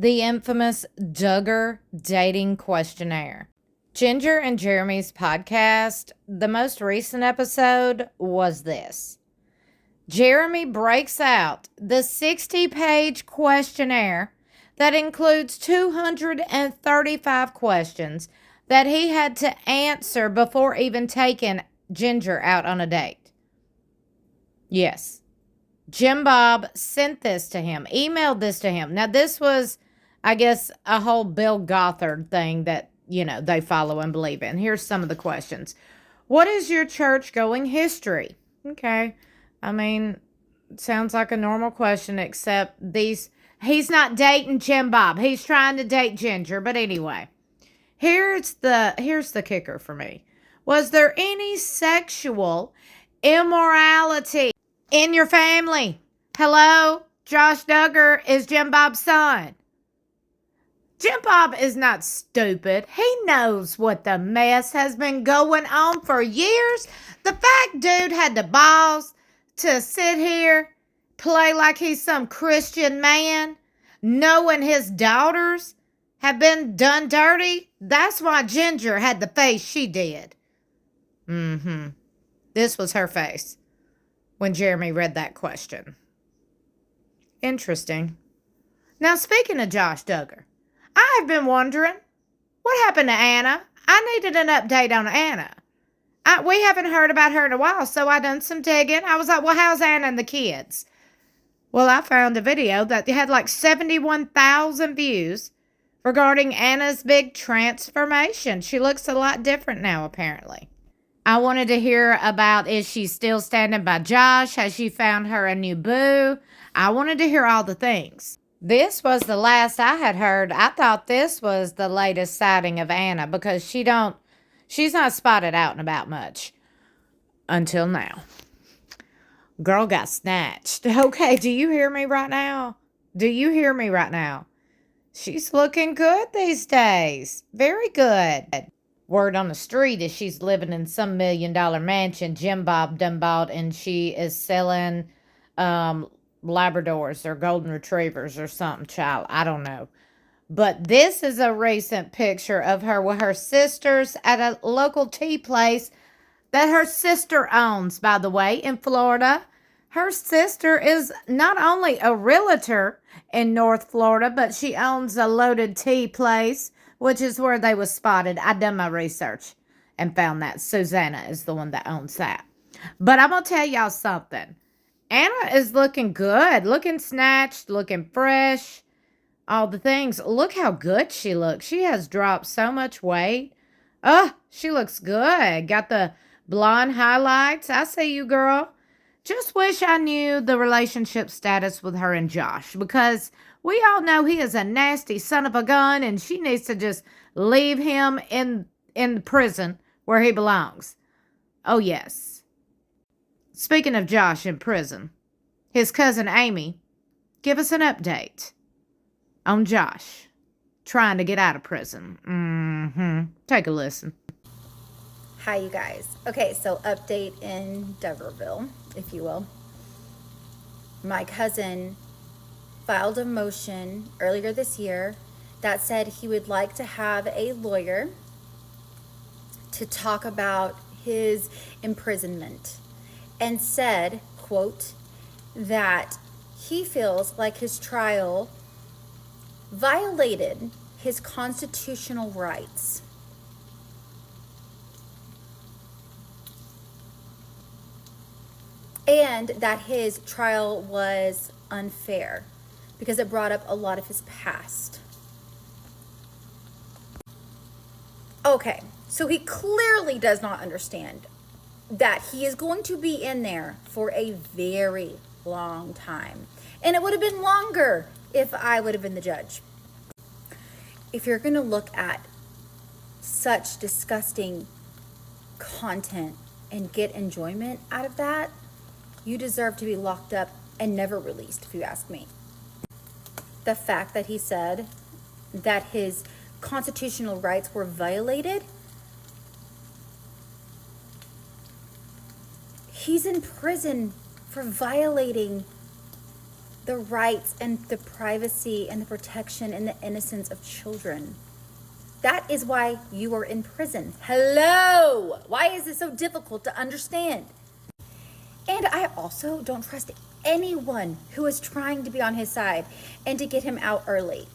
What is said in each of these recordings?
the infamous Duggar dating questionnaire. Ginger and Jeremy's podcast, the most recent episode was this. Jeremy breaks out the 60-page questionnaire that includes 235 questions that he had to answer before even taking Ginger out on a date. Yes. Jim Bob sent this to him, emailed this to him. Now, this was, I guess, a whole Bill Gothard thing that, they follow and believe in. Here's some of the questions. What is your church-going history? Okay. I mean, sounds like a normal question, except he's not dating Jim Bob. He's trying to date Ginger. But anyway, here's the kicker for me. Was there any sexual immorality in your family? Hello? Josh Duggar is Jim Bob's son. Jim Bob is not stupid. He knows what the mess has been going on for years. The fact dude had the balls to sit here, play like he's some Christian man, knowing his daughters have been done dirty. That's why Ginger had the face she did. This was her face when Jeremy read that question. Interesting. Now, speaking of Josh Duggar, I've been wondering, what happened to Anna? I needed an update on Anna. We haven't heard about her in a while, so I done some digging. I was like, well, how's Anna and the kids? Well, I found a video that had like 71,000 views regarding Anna's big transformation. She looks a lot different now, apparently. I wanted to hear about, is she still standing by Josh? Has she found her a new boo? I wanted to hear all the things. This was the last I had heard. I thought this was the latest sighting of Anna because she's not spotted out and about much until now. Girl got snatched. Okay, do you hear me right now? Do you hear me right now? She's looking good these days. Very good. Word on the street is she's living in some $1 million mansion Jim Bob done bought, and she is selling Labradors or golden retrievers or something, child. I don't know. But this is a recent picture of her with her sisters at a local tea place that her sister owns, by the way, in Florida. Her sister is not only a realtor in North Florida, but she owns a loaded tea place, which is where they was spotted. I done my research and found that Susanna is the one that owns that. But I'm going to tell y'all something. Anna is looking good, looking snatched, looking fresh, all the things. Look how good she looks. She has dropped so much weight. Oh, she looks good. Got the blonde highlights. I see you, girl. Just wish I knew the relationship status with her and Josh, because we all know he is a nasty son of a gun, and she needs to just leave him in the prison where he belongs. Oh, yes. Speaking of Josh in prison, his cousin Amy, give us an update on Josh trying to get out of prison. Take a listen. Hi, you guys. Okay, so update in Duggarville, if you will. My cousin filed a motion earlier this year that said he would like to have a lawyer to talk about his imprisonment, and said, quote, that he feels like his trial violated his constitutional rights. And that his trial was unfair because it brought up a lot of his past. Okay, so he clearly does not understand that he is going to be in there for a very long time. And it would have been longer if I would have been the judge. If you're going to look at such disgusting content and get enjoyment out of that, you deserve to be locked up and never released, if you ask me. The fact that he said that his constitutional rights were violated, he's in prison for violating the rights and the privacy and the protection and the innocence of children. That is why you are in prison. Hello! Why is it so difficult to understand? And I also don't trust anyone who is trying to be on his side and to get him out early,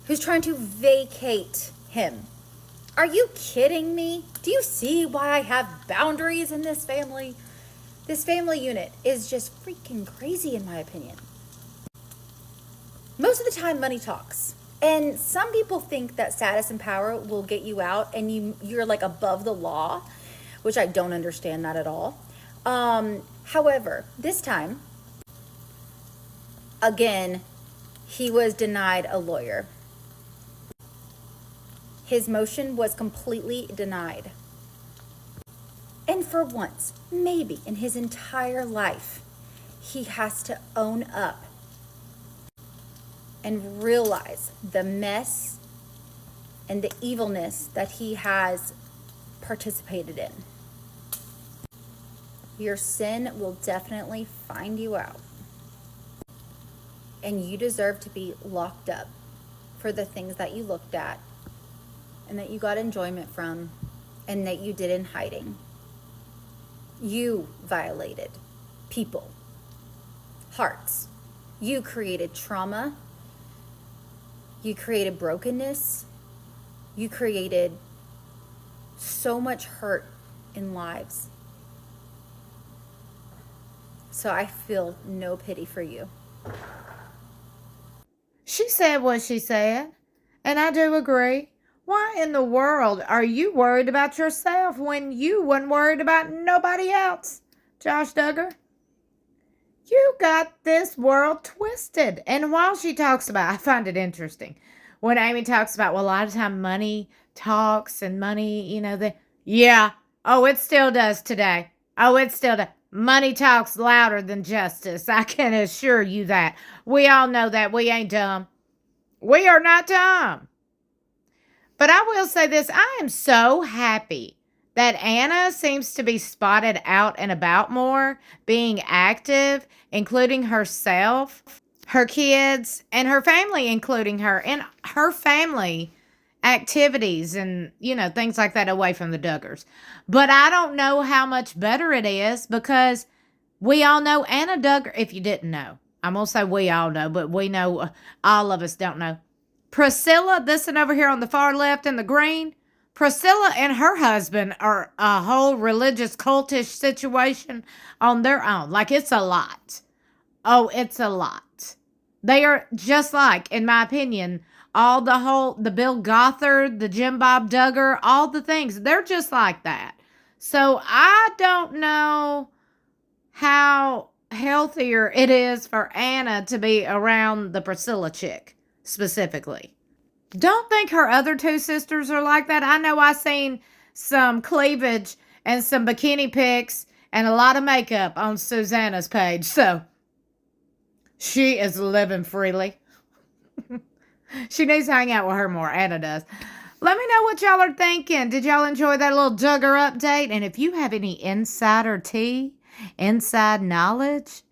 who's trying to vacate him. Are you kidding me? Do you see why I have boundaries in this family? This family unit is just freaking crazy, in my opinion. Most of the time, money talks. And some people think that status and power will get you out and you're like above the law, which I don't understand that at all. However, this time, again, he was denied a lawyer. His motion was completely denied. And for once, maybe in his entire life, he has to own up and realize the mess and the evilness that he has participated in. Your sin will definitely find you out. And you deserve to be locked up for the things that you looked at and that you got enjoyment from and that you did in hiding. You violated people, hearts. You created trauma. You created brokenness. You created so much hurt in lives. So I feel no pity for you. She said what she said, and I do agree. Why in the world are you worried about yourself when you weren't worried about nobody else, Josh Duggar? You got this world twisted. And while she talks about, I find it interesting, when Amy talks about, well, a lot of time money talks and money, it still does today. Oh, it still does. Money talks louder than justice. I can assure you that. We all know that. We ain't dumb. We are not dumb. But I will say this, I am so happy that Anna seems to be spotted out and about more, being active, including herself, her kids, and her family, including her, and her family activities and, things like that away from the Duggars. But I don't know how much better it is because we all know Anna Duggar, if you didn't know. I'm going to say we all know, but we know, all of us don't know. Priscilla, this one over here on the far left in the green, Priscilla and her husband are a whole religious cultish situation on their own. Like, it's a lot. Oh, it's a lot. They are just like, in my opinion, the Bill Gothard, the Jim Bob Duggar, all the things. They're just like that. So I don't know how healthier it is for Anna to be around the Priscilla chick. Specifically. Don't think her other two sisters are like that. I know I seen some cleavage and some bikini pics and a lot of makeup on Susanna's page. So she is living freely. She needs to hang out with her more. Anna does. Let me know what y'all are thinking. Did y'all enjoy that little Duggar update? And if you have any insider tea, inside knowledge,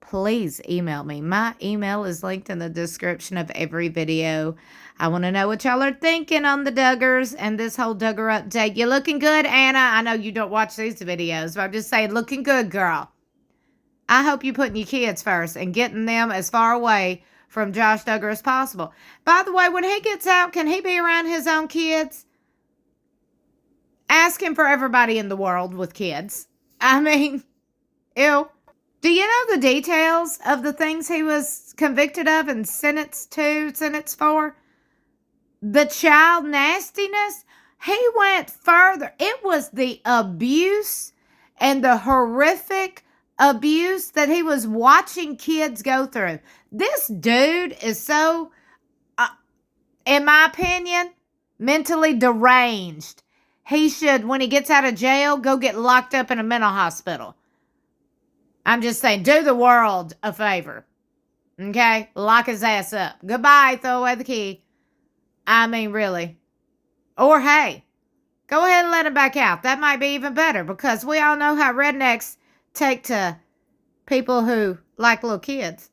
please email me. My email is linked in the description of every video. I want to know what y'all are thinking on the Duggars and this whole Duggar update. You looking good, Anna? I know you don't watch these videos, but I'm just saying, looking good, girl. I hope you're putting your kids first and getting them as far away from Josh Duggar as possible. By the way, when he gets out, can he be around his own kids? Ask him for everybody in the world with kids. I mean, ew. Do you know the details of the things he was convicted of and sentenced for? The child nastiness? He went further. It was the abuse and the horrific abuse that he was watching kids go through. This dude is so, in my opinion, mentally deranged. He should, when he gets out of jail, go get locked up in a mental hospital. I'm just saying, do the world a favor. Okay? Lock his ass up. Goodbye. Throw away the key. I mean, really. Or, hey, go ahead and let him back out. That might be even better because we all know how rednecks take to people who like little kids.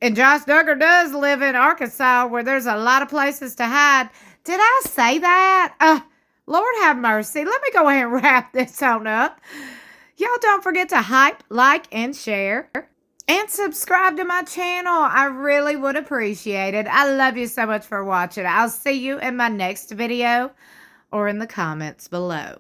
And Josh Duggar does live in Arkansas, where there's a lot of places to hide. Did I say that? Lord have mercy. Let me go ahead and wrap this on up. Y'all don't forget to hype, like, and share. And subscribe to my channel. I really would appreciate it. I love you so much for watching. I'll see you in my next video or in the comments below.